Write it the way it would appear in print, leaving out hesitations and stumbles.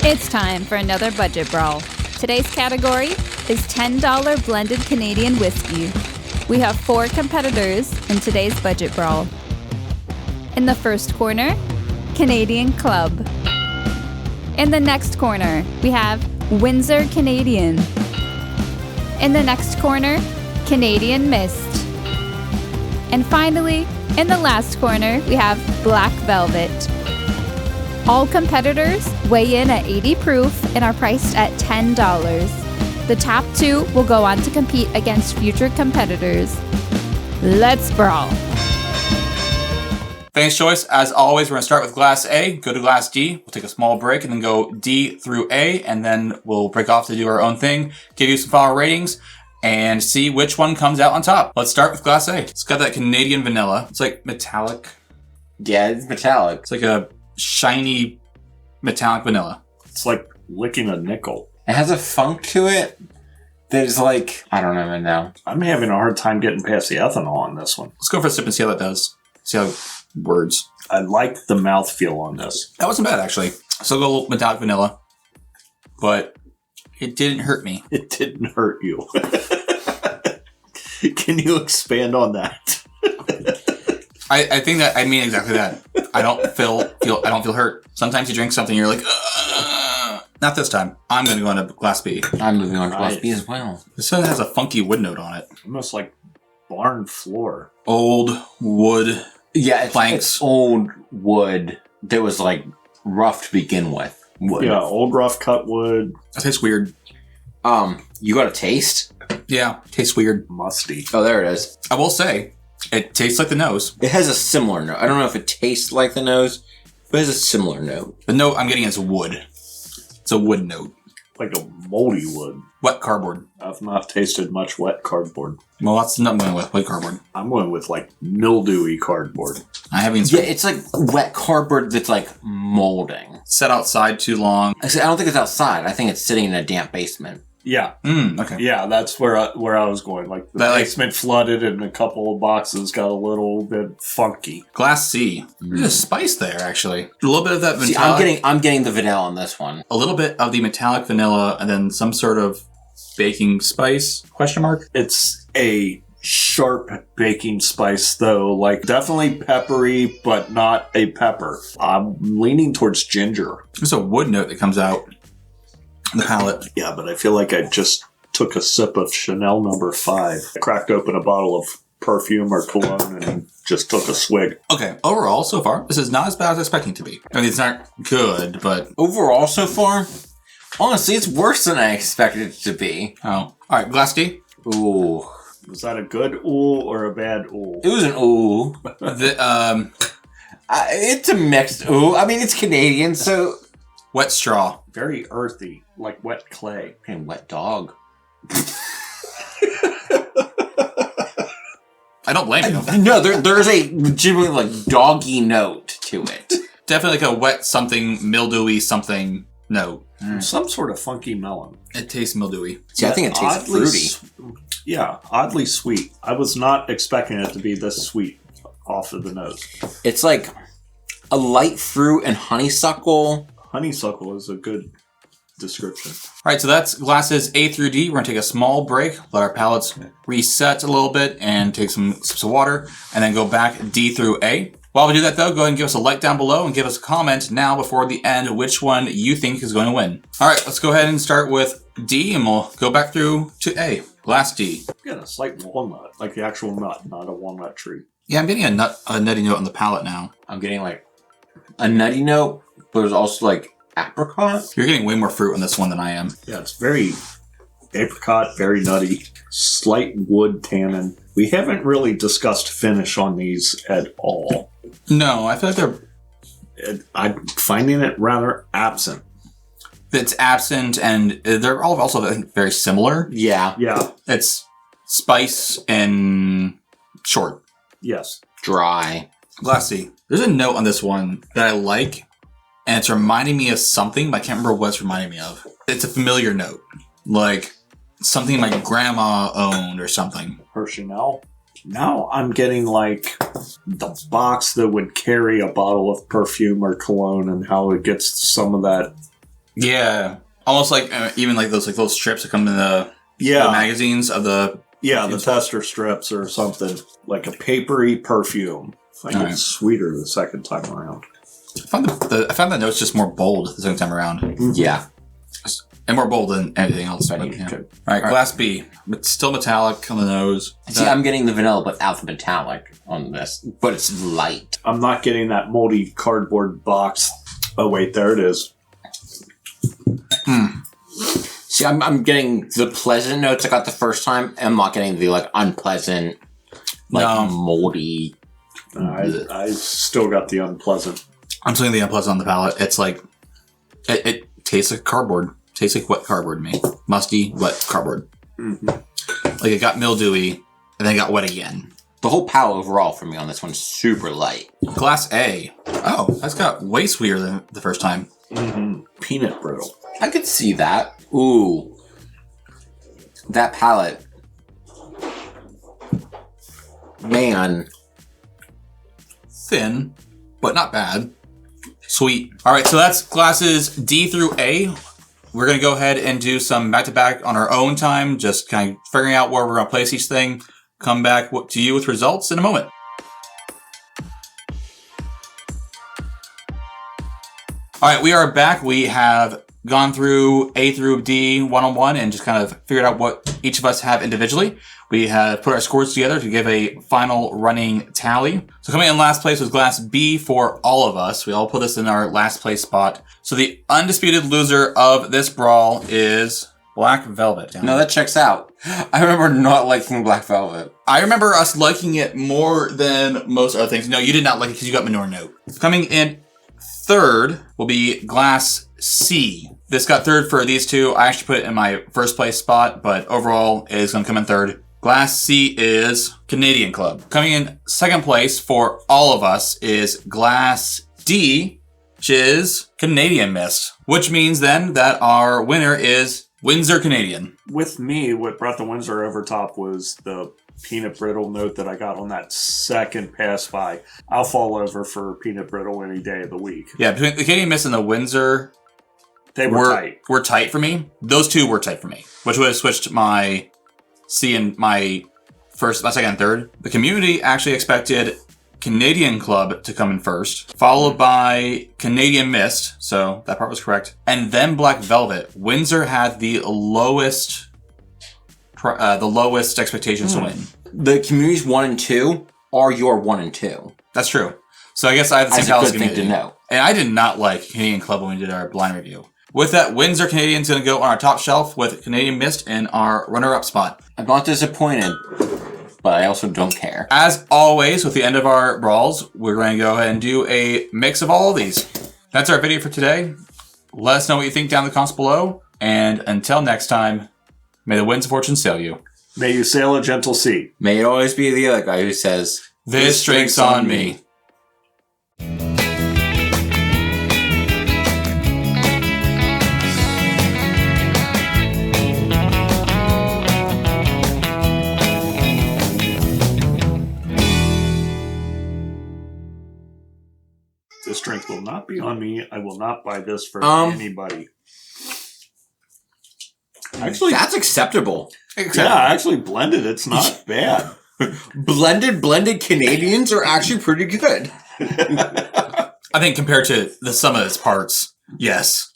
It's time for another Budget Brawl. Today's category is $10 Blended Canadian Whiskey. We have 4 competitors in today's Budget Brawl. In the first corner, Canadian Club. In the next corner, we have Windsor Canadian. In the next corner, Canadian Mist. And finally, in the last corner, we have Black Velvet. All competitors weigh in at 80 proof and are priced at $10. The top 2 will go on to compete against future competitors. Let's brawl. Thanks, Joyce. As always, we're going to start with Glass A, go to Glass D, we'll take a small break, and then go D through A, and then we'll break off to do our own thing, give you some final ratings, and see which one comes out on top. Let's start with Glass A. It's got that Canadian vanilla. It's like metallic. Yeah, it's metallic. It's like a shiny metallic vanilla. It's like licking a nickel. It has a funk to it that is like, I don't even know. I'm having a hard time getting past the ethanol on this one. Let's go for a sip and see how that does. See how it words. I like the mouthfeel on this. That wasn't bad, actually. So go a little metallic vanilla, but it didn't hurt me. It didn't hurt you. Can you expand on that? I think that I mean exactly that. I don't feel hurt. Sometimes you drink something, you're like, ugh. Not this time. I'm going to go on to Glass B. I'm moving on to Glass B as well. This one has a funky wood note on it. Almost like barn floor. Old wood. Yeah, planks. It's old wood that was like rough to begin with. Wood. Yeah, old rough cut wood. That tastes weird. You got a taste? Yeah, tastes weird. Musty. Oh, there it is. I will say, it tastes like the nose. It has a similar note. I don't know if it tastes like the nose, but it has a similar note. The note I'm getting is wood. It's a wood note. Like a moldy wood. Wet cardboard. I've not tasted much wet cardboard. Well, that's not going with wet cardboard. I'm going with like mildewy cardboard. I haven't Yeah, it's like wet cardboard that's like molding. set outside too long. I don't think it's outside. I think it's sitting in a damp basement. Yeah. Okay. Yeah, that's where I was going. Like the That, basement flooded and a couple of boxes got a little bit funky. Glass C. There's a spice there, actually. A little bit of that See, metallic. I'm getting the vanilla on this one. A little bit of the metallic vanilla, and then some sort of baking spice? Question mark. It's a sharp baking spice, though. Like definitely peppery, but not a pepper. I'm leaning towards ginger. There's a wood note that comes out in the palate. Yeah, but I feel like I just took a sip of Chanel No. 5. I cracked open a bottle of perfume or cologne and just took a swig. Okay, overall, so far, this is not as bad as I was expecting it to be. I mean, it's not good, but... Overall, so far, honestly, it's worse than I expected it to be. Oh. All right, Glass D. Ooh. Was that a good ooh or a bad ooh? It was an ooh. It's a mixed ooh. I mean, it's Canadian, so... Wet straw. Very earthy, like wet clay. And wet dog. I don't blame you. No, there's a legitimately like doggy note to it. Definitely like a wet something, mildewy something note. Some sort of funky melon. It tastes mildewy. See, I think it tastes fruity. Yeah, oddly sweet. I was not expecting it to be this sweet off of the nose. It's like a light fruit and honeysuckle. Honeysuckle is a good description. All right, so that's glasses A through D. We're going to take a small break, let our palates reset a little bit, and take some sips of water, and then go back D through A. While we do that, though, go ahead and give us a like down below and give us a comment now before the end which one you think is going to win. All right, let's go ahead and start with D, and we'll go back through to A. Glass D. Yeah, a slight walnut, like the actual nut, not a walnut tree. Yeah, I'm getting a nutty note on the palate now. I'm getting like a nutty note, but there's also like apricot. You're getting way more fruit on this one than I am. Yeah, it's very apricot, very nutty, slight wood tannin. We haven't really discussed finish on these at all. No, I feel like I'm finding it rather absent. it's absent, and they're all also, I think, very similar. Yeah. Yeah. It's spice and short. Yes. Dry. Glassy. There's a note on this one that I like, and it's reminding me of something, but I can't remember what it's reminding me of. It's a familiar note. Like something my grandma owned or something. Her Chanel. Now I'm getting like the box that would carry a bottle of perfume or cologne and how it gets some of that Yeah. Almost like even like those little strips that come in the magazines of the the tester strips or something, like a papery perfume. I think it's sweeter the second time around. I found the notes just more bold the second time around. Mm-hmm. Yeah. And more bold than anything else. But, yeah. All right, glass B. It's still metallic on the nose. See, I'm getting the vanilla without the metallic on this, but it's light. I'm not getting that moldy cardboard box. Oh, wait, there it is. See, I'm getting the pleasant notes I got the first time. I'm not getting the, like, unpleasant, moldy. I still got the unpleasant. I'm saying the unpleasant on the palate. It's like, it tastes like cardboard. Tastes like wet cardboard to me. Musty, wet cardboard. Mm-hmm. Like it got mildewy, and then it got wet again. The whole palate overall for me on this one's super light. Glass A. Oh, that's got way sweeter than the first time. Mm-hmm. Peanut brittle. I could see that. Ooh. That palate. Man. Thin, but not bad. Sweet. All right, so that's glasses D through A. We're going to go ahead and do some back-to-back on our own time, just kind of figuring out where we're going to place each thing. Come back to you with results in a moment. All right, we are back. We have gone through A through D one-on-one and just kind of figured out what each of us have individually. We have put our scores together to give a final running tally. So coming in last place was glass B for all of us. We all put this in our last place spot. So the undisputed loser of this brawl is Black Velvet. No, that checks out. I remember not liking Black Velvet. I remember us liking it more than most other things. No, you did not like it because you got Manure Note. Coming in third will be glass C. This got third for these two. I actually put it in my first place spot, but overall it is going to come in third. Glass C is Canadian Club. Coming in second place for all of us is Glass D, which is Canadian Mist, which means then that our winner is Windsor Canadian. With me, what brought the Windsor over top was the peanut brittle note that I got on that second pass by. I'll fall over for peanut brittle any day of the week. Yeah, between the Canadian Mist and the Windsor, they were tight. Were tight for me. Those two were tight for me, which would have switched my C and my second and third. The community actually expected Canadian Club to come in first, followed by Canadian Mist, so that part was correct, and then Black Velvet. Windsor had the lowest expectations to win. The communities 1 and 2 are your 1 and 2. That's true. So I guess I have the same That's a community. good thing to know. And I did not like Canadian Club when we did our blind review. With that, Windsor Canadian's going to go on our top shelf with Canadian Mist in our runner-up spot. I'm not disappointed, but I also don't care. As always, with the end of our brawls, we're going to go ahead and do a mix of all of these. That's our video for today. Let us know what you think down in the comments below. And until next time, may the winds of fortune sail you. May you sail a gentle sea. May it always be the other guy who says, This drink's on me. This drink will not be on me. I will not buy this for anybody. Actually, that's acceptable. Yeah, actually blended. It's not bad. Blended Canadians are actually pretty good. I think compared to the sum of its parts, yes.